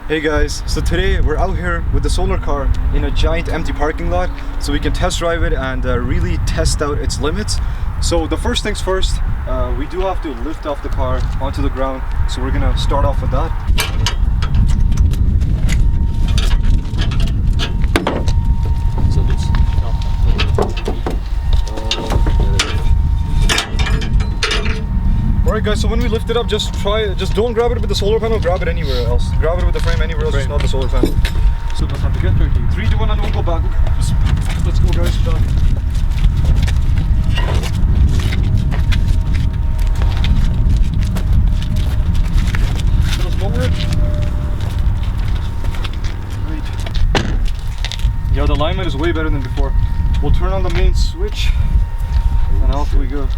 Hey guys, so today we're out here with the solar car in a giant empty parking lot so we can test drive it and really test out its limits. So the first things first, we do have to lift off the car onto the ground, so we're gonna start off with that. Alright guys, so when we lift it up, just don't grab it with the solar panel, grab it anywhere else. Grab it with the frame anywhere else, just not the solar panel. So that's not to get 3, 2, 1, and we'll go back. Let's go guys, back. Just lower it. Right. Yeah, the alignment is way better than before. We'll turn on the main switch, and off we go.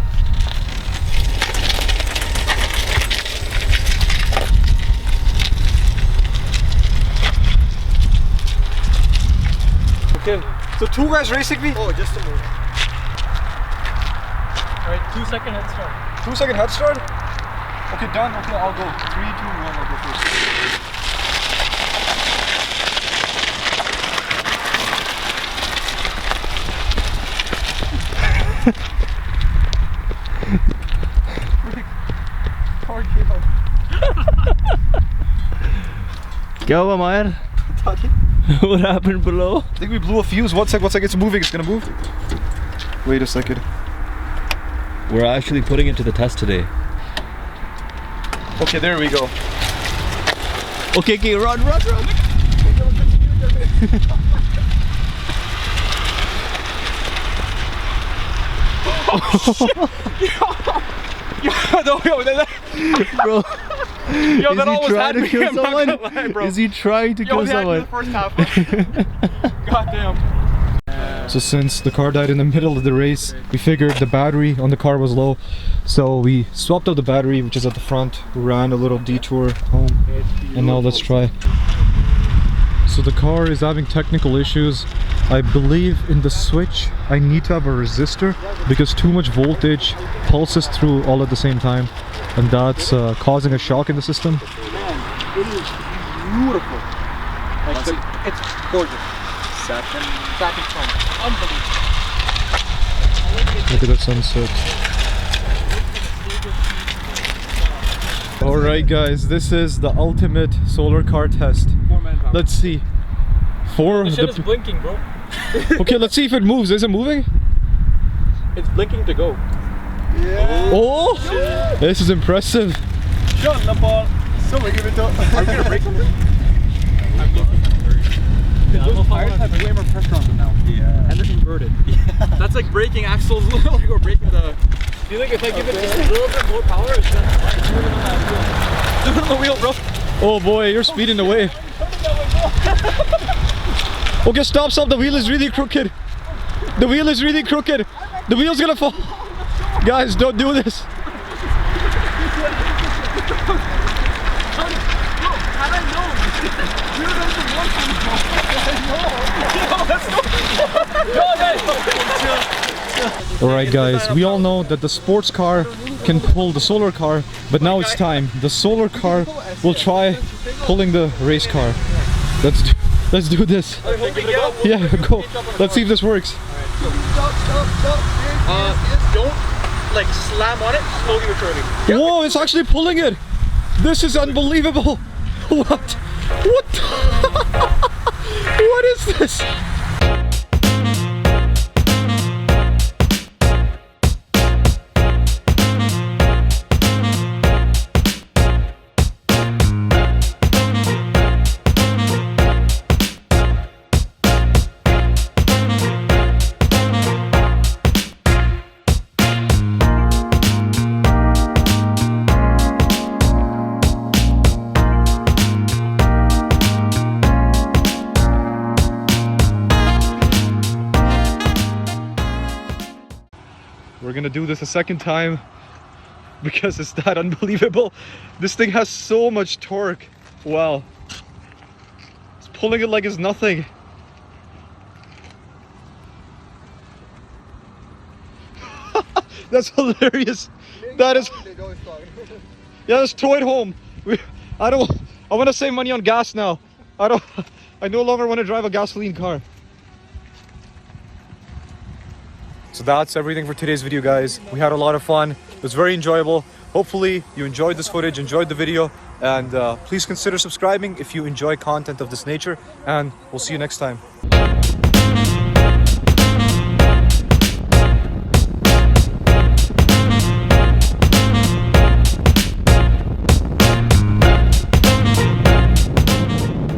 Okay, so 2 guys racing me? Oh, just a moment. Alright, 2-second head start. 2-second head start? Okay, done. Okay, I'll go. 3, 2, 1, I'll go first. Car came out. Go, Amir. What happened below? I think we blew a fuse. One sec, it's moving, it's gonna move. Wait a second. We're actually putting it to the test today. Okay, there we go. Okay, run. Bro. Yo, that almost had me. Kill someone? I'm not gonna lie, bro. Is he trying to kill someone? The first half. Goddamn. So since the car died in the middle of the race, we figured the battery on the car was low. So we swapped out the battery, which is at the front, ran a little detour home, and now let's try. So the car is having technical issues. I believe in the switch I need to have a resistor because too much voltage pulses through all at the same time, and that's causing a shock in the system. Man, it is beautiful. Like it's gorgeous. Second front. Unbelievable. Look at that sunset. Alright guys, this is the ultimate solar car test. 4 manpower. Let's see. The shit is blinking, bro. Okay, let's see if it moves. Is it moving? It's blinking to go. Yeah. Oh! Shit. This is impressive. Shut up, ball. Someone give it up. Are we gonna break something? I'm looking. Those tires have way more pressure on them now. Yeah. And they're inverted. Yeah. That's like braking axles, like we're braking the... Do you think if I give it just a little bit more power, it's gonna do it on that wheel? Do it on the wheel, bro. Oh boy, you're speeding away. Okay, stop, the wheel is really crooked. The wheel is really crooked. The wheel's gonna fall. Guys, don't do this. Alright guys, we all know that the sports car can pull the solar car, but now it's time. The solar car will try pulling the race car. Let's do this. Yeah, go. Let's see if this works. Don't like slam on it, slowly returning. Whoa, it's actually pulling it. This is unbelievable. What? What? What is this? We're gonna do this a second time because it's that unbelievable. This thing has so much torque. Wow. It's pulling it like it's nothing. That's hilarious. That is... Yeah, let's tow it home. I want to save money on gas now. I no longer want to drive a gasoline car. So that's everything for today's video, guys. We had a lot of fun. It was very enjoyable. Hopefully you enjoyed this footage, enjoyed the video, and please consider subscribing if you enjoy content of this nature, and we'll see you next time.